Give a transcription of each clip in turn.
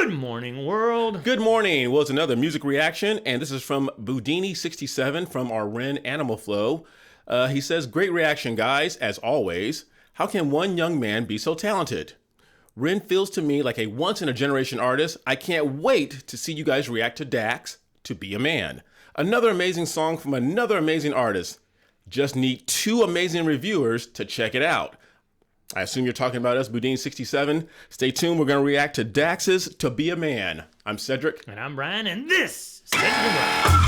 Good morning, world. Good morning. Well, it's another music reaction, and this is from Boudini67 from our Ren Animal Flow. He says, great reaction, guys, as always. How can one young man be so talented? Ren feels to me like a once-in-a-generation artist. I can't wait to see you guys react to DAX, To Be a Man. Another amazing song from another amazing artist. Just need 2 amazing reviewers to check it out. I assume you're talking about us, Boudini67. Stay tuned. We're going to react to Dax's To Be a Man. I'm Cedric. And I'm Brian, and this is Cedric and Brian.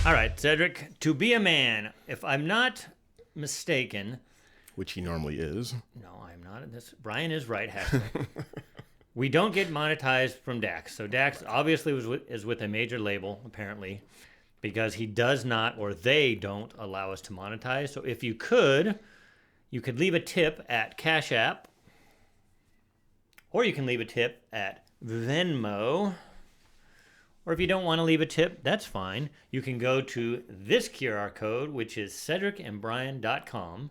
All right, Cedric, To Be a Man. If I'm not mistaken... Which he normally is. No, I'm not. Brian is right, actually. We don't get monetized from DAX. So DAX obviously is with a major label, apparently, because he does not, or they don't, allow us to monetize. So if you could leave a tip at Cash App, or you can leave a tip at Venmo, or if you don't want to leave a tip, that's fine. You can go to this QR code, which is cedricandbrian.com.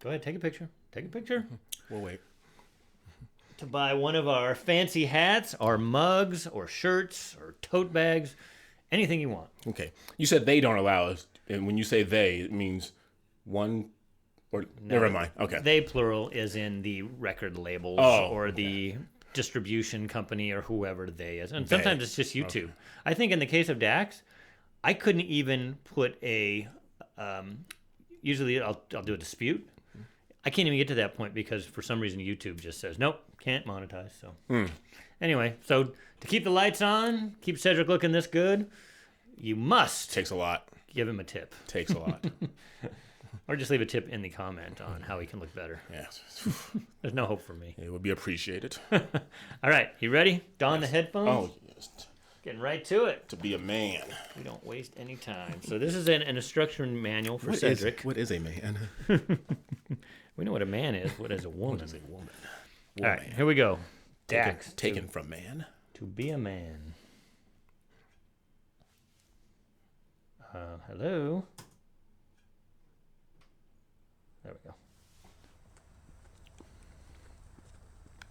Go ahead, take a picture. Take a picture. We'll wait. To buy one of our fancy hats, or mugs, or shirts, or tote bags, anything you want. Okay. You said they don't allow us, and when you say they, it means one, or No, never mind. Okay. They, plural, is in the record labels, or the distribution company, or whoever they is. And sometimes it's just YouTube. Okay. I think in the case of DAX, I couldn't even put a... usually I'll do a dispute. I can't even get to that point because for some reason YouTube just says, nope, can't monetize. So anyway, so to keep the lights on, keep Cedric looking this good, you must Takes a lot. Give him a tip. Takes a lot. Or just leave a tip in the comment on how he can look better. Yes. There's no hope for me. It would be appreciated. All right, you ready? Don the headphones? Oh, yes. Getting right to it. To be a man. We don't waste any time. So this is an instruction manual for Cedric. What is a man? We know what a man is. What is a woman? What is a woman? All right, here we go. DAX. Taken from man. To Be a Man. Hello? There we go.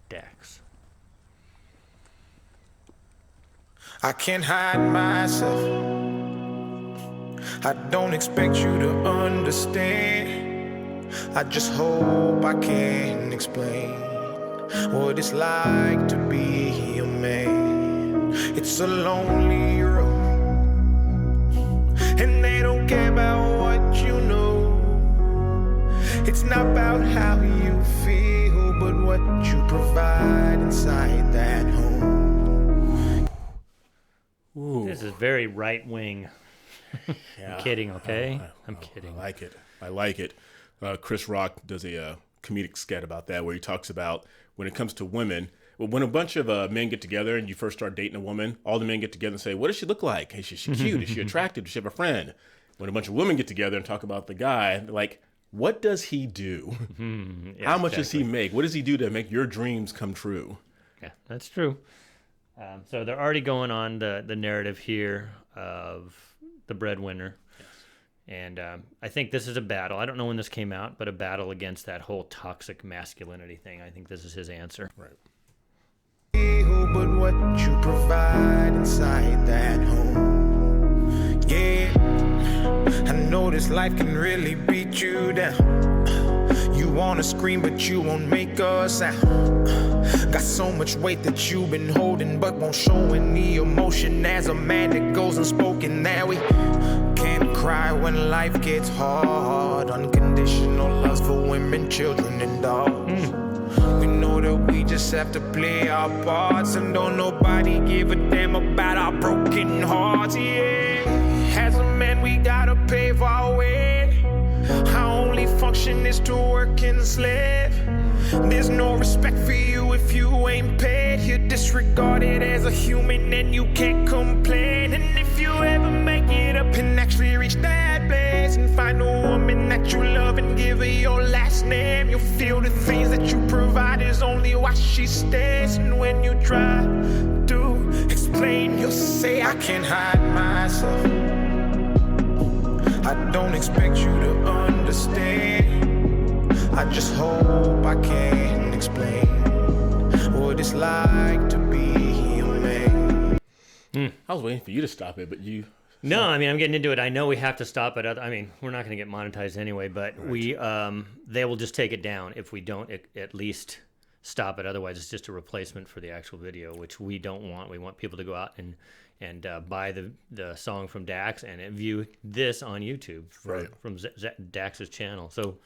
DAX. I can't hide myself. I don't expect you to understand. I just hope I can explain what it's like to be a man. It's a lonely road, and they don't care about what you know. It's not about how you feel, but what you provide inside that home. Ooh. This is very right-wing. Yeah. I'm kidding, okay? I'm kidding. I like it. I like it. Chris Rock does a comedic sketch about that where he talks about when it comes to women, when a bunch of men get together and you first start dating a woman, all the men get together and say, what does she look like? Is she cute? Is she attractive? Does she have a friend? When a bunch of women get together and talk about the guy, they're like, what does he do? Yeah, How much does he make? What does he do to make your dreams come true? Yeah, that's true. So they're already going on the narrative here of the breadwinner. Yes. And I think this is a battle. I don't know when this came out, but a battle against that whole toxic masculinity thing. I think this is his answer. Right. But what you provide inside that home. Yeah, I know this life can really beat you down. You wanna scream, but you won't make a sound. Got so much weight that you've been holding, but won't show any emotion. As a man that goes unspoken, that we can't cry when life gets hard. Unconditional loves for women, children, and dogs. We know that we just have to play our parts, and don't nobody give a damn about our broken hearts. Yeah, as a man we gotta pave our way. Our only function is to work and slave. There's no respect for you if you ain't paid. You're disregarded as a human and you can't complain. And if you ever make it up and actually reach that place and find a woman that you love and give her your last name, you'll feel the things that you provide is only why she stays. And when you try to I can't hide myself. I don't expect you to understand. I just hope I can explain what it's like to be a man. I was waiting for you to stop it, but you... No, I mean, I'm getting into it. I know we have to stop it. I mean, we're not going to get monetized anyway, but they will just take it down if we don't at least stop it. Otherwise, it's just a replacement for the actual video, which we don't want. We want people to go out and buy the song from DAX and view this on YouTube from DAX's channel. So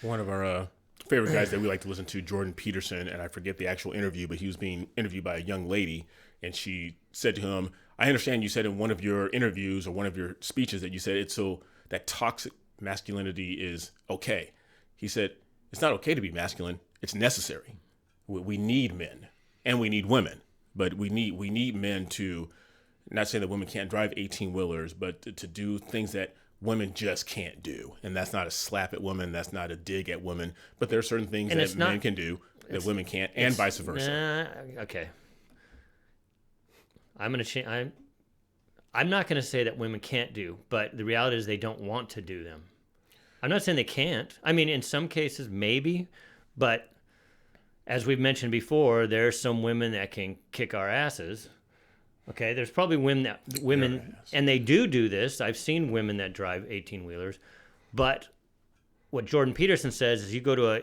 one of our favorite guys that we like to listen to, Jordan Peterson, and I forget the actual interview, but he was being interviewed by a young lady, and she said to him, I understand you said in one of your interviews or one of your speeches that you said it's so that toxic masculinity is okay. He said, it's not okay to be masculine. It's necessary. We need men and we need women, but we need men to, not saying that women can't drive 18-wheelers, but to do things that women just can't do. And that's not a slap at women. That's not a dig at women. But there are certain things that men can do that women can't, and vice versa. Okay. I'm not going to say that women can't do, but the reality is they don't want to do them. I'm not saying they can't. I mean, in some cases, maybe, but as we've mentioned before, there are some women that can kick our asses. Okay, there's probably women, and they do this. I've seen women that drive 18-wheelers, but what Jordan Peterson says is you go to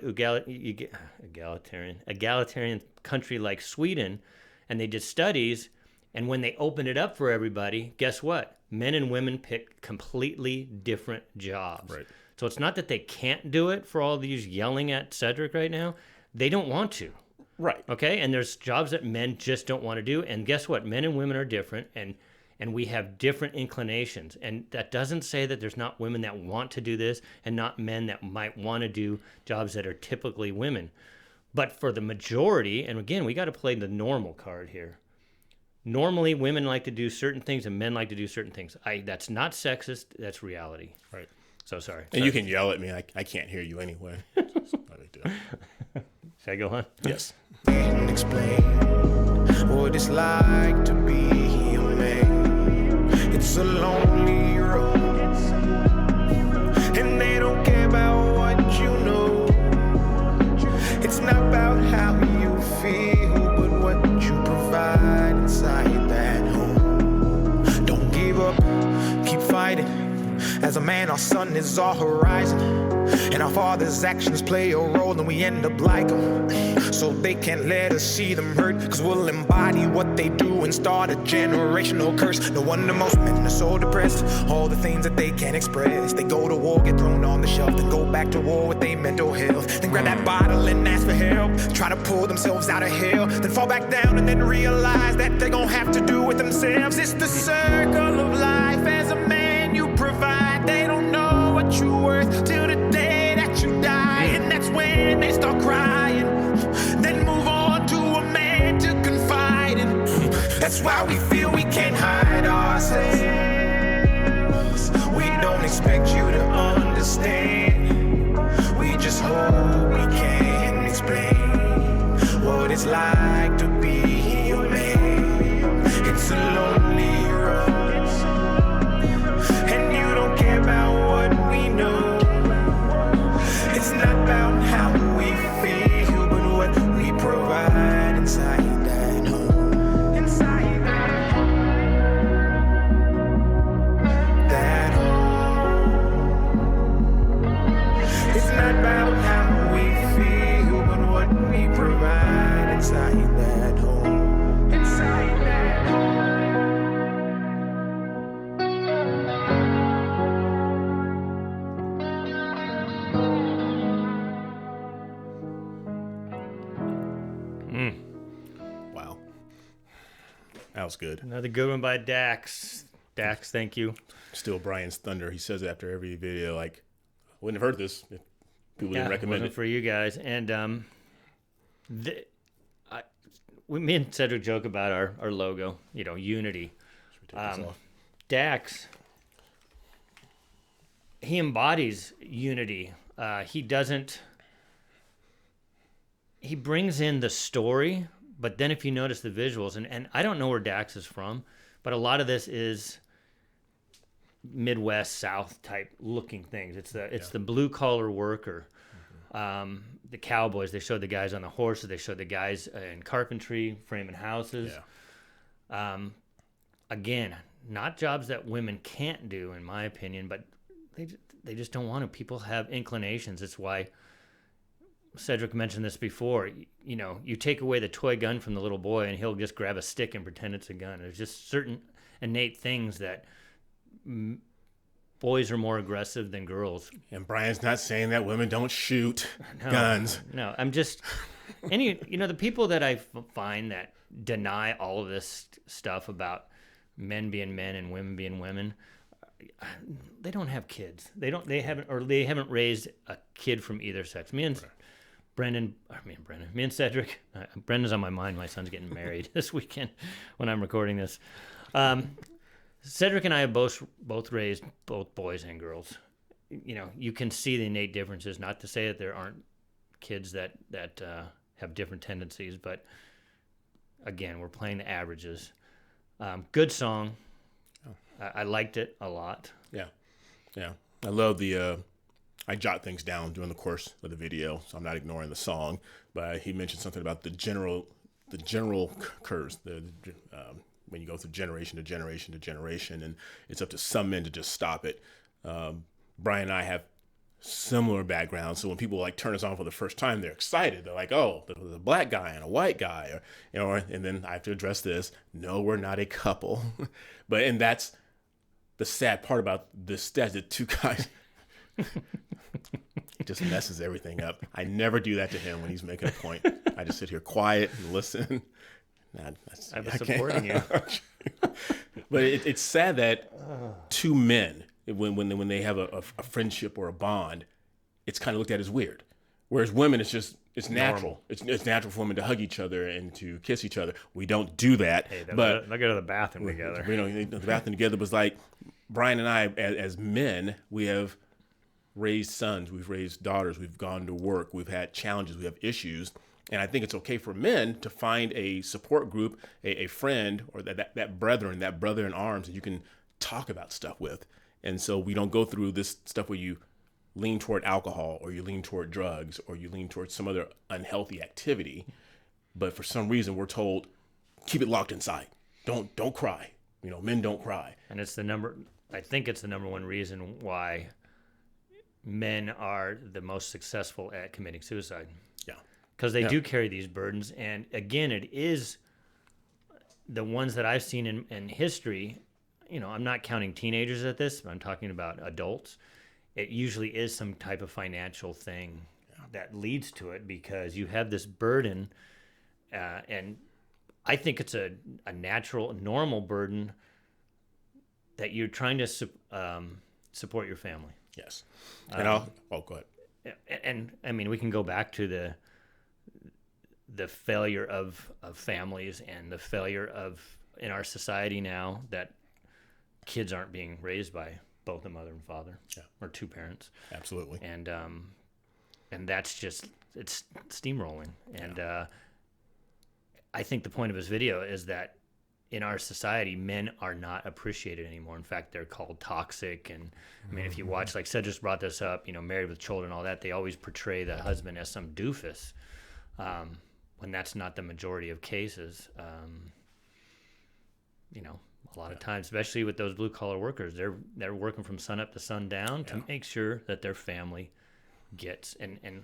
egalitarian country like Sweden, and they did studies, and when they opened it up for everybody, guess what? Men and women pick completely different jobs. Right. So it's not that they can't do it for all these yelling at Cedric right now. They don't want to. Right. Okay? And there's jobs that men just don't want to do. And guess what? Men and women are different, and we have different inclinations. And that doesn't say that there's not women that want to do this and not men that might want to do jobs that are typically women. But for the majority, and again, we got to play the normal card here. Normally, women like to do certain things and men like to do certain things. That's not sexist. That's reality. Right. So sorry. And you can yell at me. I can't hear you anyway. Should I go on? Yes. Can't explain what it's like to be a man. It's a lonely road, and they don't care about what you know. It's not about how you feel, but what you provide inside that home. Don't give up, keep fighting. As a man, our sun is our horizon, and our father's actions play a role, and we end up like them. So they can't let us see them hurt, cause we'll embody what they do and start a generational curse. No wonder most men are so depressed, all the things that they can't express. They go to war, get thrown on the shelf, then go back to war with their mental health. Then grab that bottle and ask for help, try to pull themselves out of hell, then fall back down and then realize that they're gonna have to do it themselves. It's the circle of life. As a man, you provide. They don't know what you're worth till the day that you die, and that's when they start crying. Then move on to a man to confide in. That's why we feel we can't hide ourselves. We don't expect you to understand. We just hope we can explain what it's like to be a man. It's a lonely road, and you don't care about what we know. It's not about how we feel, but what we provide inside that home. Inside that home. It's not about how we feel, but what we provide inside that home. Inside that home. Wow. That was good. Another good one by DAX. DAX, thank you. Still Brian's thunder. He says it after every video, like, wouldn't have heard this if people didn't recommend wasn't it. for you guys. And me and Cedric joke about our logo, unity. DAX, he embodies unity. He brings in the story, but then if you notice the visuals, and I don't know where Dax is from, But a lot of this is Midwest, South type looking things. It's the blue collar worker. The cowboys, they showed the guys on the horses. They showed the guys in carpentry, framing houses. Yeah. Again, not jobs that women can't do, in my opinion, but they just don't want to. People have inclinations. It's why Cedric mentioned this before. You know, you take away the toy gun from the little boy, and he'll just grab a stick and pretend it's a gun. There's just certain innate things that boys are more aggressive than girls. And Brian's not saying that women don't shoot guns. No, I'm just the people that I find that deny all of this stuff about men being men and women being women, they don't have kids. They haven't raised a kid from either sex. Me and Cedric, Brendan's on my mind. My son's getting married this weekend when I'm recording this. Cedric and I have both raised both boys and girls. You know, you can see the innate differences. Not to say that there aren't kids that have different tendencies, but again, we're playing the averages. Good song. I liked it a lot. Yeah. I love I jot things down during the course of the video, so I'm not ignoring the song. But he mentioned something about the general curves. When you go through generation to generation to generation, and it's up to some men to just stop it. Brian and I have similar backgrounds, so when people like turn us on for the first time, they're excited. They're like, "Oh, there's a black guy and a white guy," and then I have to address this. No, we're not a couple, and that's the sad part about this stat. The two guys, it just messes everything up. I never do that to him when he's making a point. I just sit here quiet and listen. I was supporting you. But it's sad that two men, when they have a friendship or a bond, it's kind of looked at as weird. Whereas women, it's natural. It's natural for women to hug each other and to kiss each other. We don't do that. Hey, but they'll go to the bathroom together. The bathroom together was like Brian and I, as men, we have raised sons, we've raised daughters, we've gone to work, we've had challenges, we have issues. And I think it's okay for men to find a support group, a friend, or that brother in arms that you can talk about stuff with. And so we don't go through this stuff where you lean toward alcohol or you lean toward drugs or you lean toward some other unhealthy activity. But for some reason, we're told, keep it locked inside. Don't cry. Men don't cry. And I think it's the number one reason why men are the most successful at committing suicide. Yeah. Because they do carry these burdens. And again, it is the ones that I've seen in history. I'm not counting teenagers at this, but I'm talking about adults. It usually is some type of financial thing that leads to it because you have this burden. And I think it's a natural, normal burden that you're trying to support your family. Yes. And go ahead. And I mean, we can go back to the failure of families and the failure in our society now that kids aren't being raised by both a mother and father or two parents. Absolutely. And that's just, it's steamrolling. And I think the point of his video is that in our society, men are not appreciated anymore. In fact, they're called toxic. And I mean, if you watch, like Cedric just brought this up, Married with Children, all that, they always portray the husband as some doofus. When that's not the majority of cases. A lot of times, especially with those blue collar workers, they're working from sun up to sundown to make sure that their family gets, and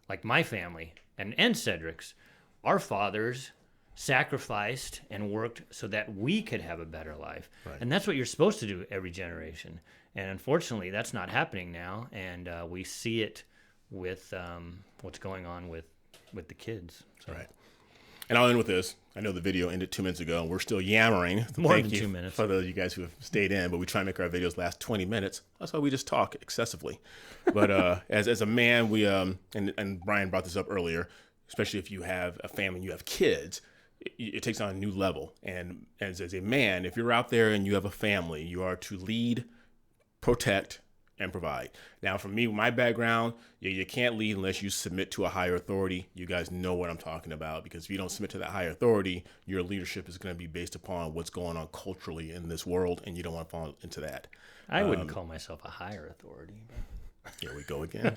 like my family and Cedric's, our fathers sacrificed and worked so that we could have a better life. Right. And that's what you're supposed to do every generation. And unfortunately, that's not happening now. And we see it with what's going on with the kids. So. Right. And I'll end with this. I know the video ended 2 minutes ago, and we're still yammering. More than 2 minutes. For those of you guys who have stayed in, but we try and make our videos last 20 minutes. That's why we just talk excessively. But as a man, we and Brian brought this up earlier, especially if you have a family and you have kids, it takes on a new level. And as a man, if you're out there and you have a family, you are to lead, protect, and provide. Now, for me, my background, you can't lead unless you submit to a higher authority. You guys know what I'm talking about, because if you don't submit to that higher authority, your leadership is going to be based upon what's going on culturally in this world, and you don't want to fall into that. I wouldn't call myself a higher authority. Here we go again.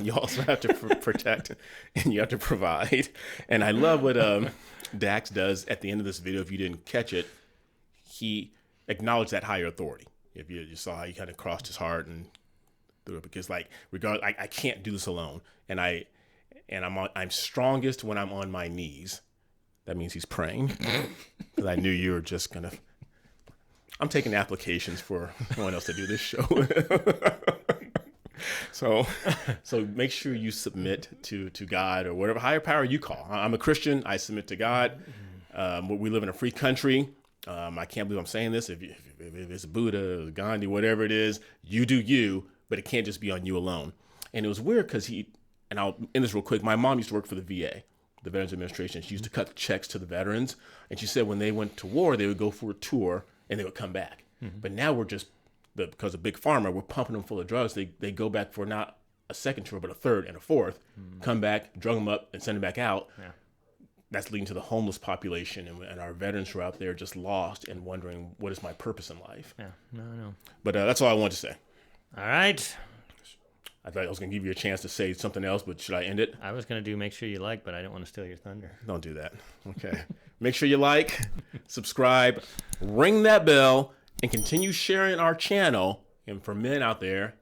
You also have to protect, and you have to provide. And I love what DAX does at the end of this video. If you didn't catch it, he acknowledged that higher authority. If you saw how he kind of crossed his heart and through it, because like I can't do this alone, and I'm strongest when I'm on my knees. That means he's praying, because I knew you were just gonna. I'm taking applications for someone else to do this show. So make sure you submit to God or whatever higher power you call. I'm a Christian. I submit to God. We live in a free country. I can't believe I'm saying this. If it's Buddha, Gandhi, whatever it is, you do you, but it can't just be on you alone. And it was weird because I'll end this real quick. My mom used to work for the VA, the Veterans Administration. She used to cut checks to the veterans. And she said when they went to war, they would go for a tour and they would come back. Mm-hmm. But now we're just, because of Big Pharma, we're pumping them full of drugs. They go back for not a second tour, but a third and a fourth, come back, drug them up, and send them back out. Yeah. That's leading to the homeless population, and our veterans who are out there just lost and wondering, what is my purpose in life? Yeah, no. But that's all I wanted to say. All right. I thought I was going to give you a chance to say something else, but should I end it? I was going to do make sure you like, but I didn't want to steal your thunder. Don't do that. Okay. Make sure you like, subscribe, ring that bell, and continue sharing our channel. And for men out there,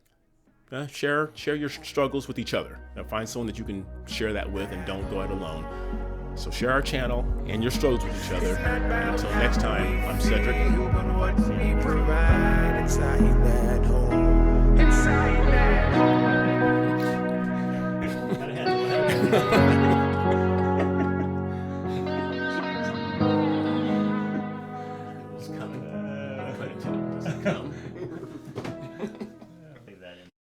share your struggles with each other. Now find someone that you can share that with, and don't go it alone. So share our channel and your struggles with each other. And until next time, I'm Cedric. It was coming. Come.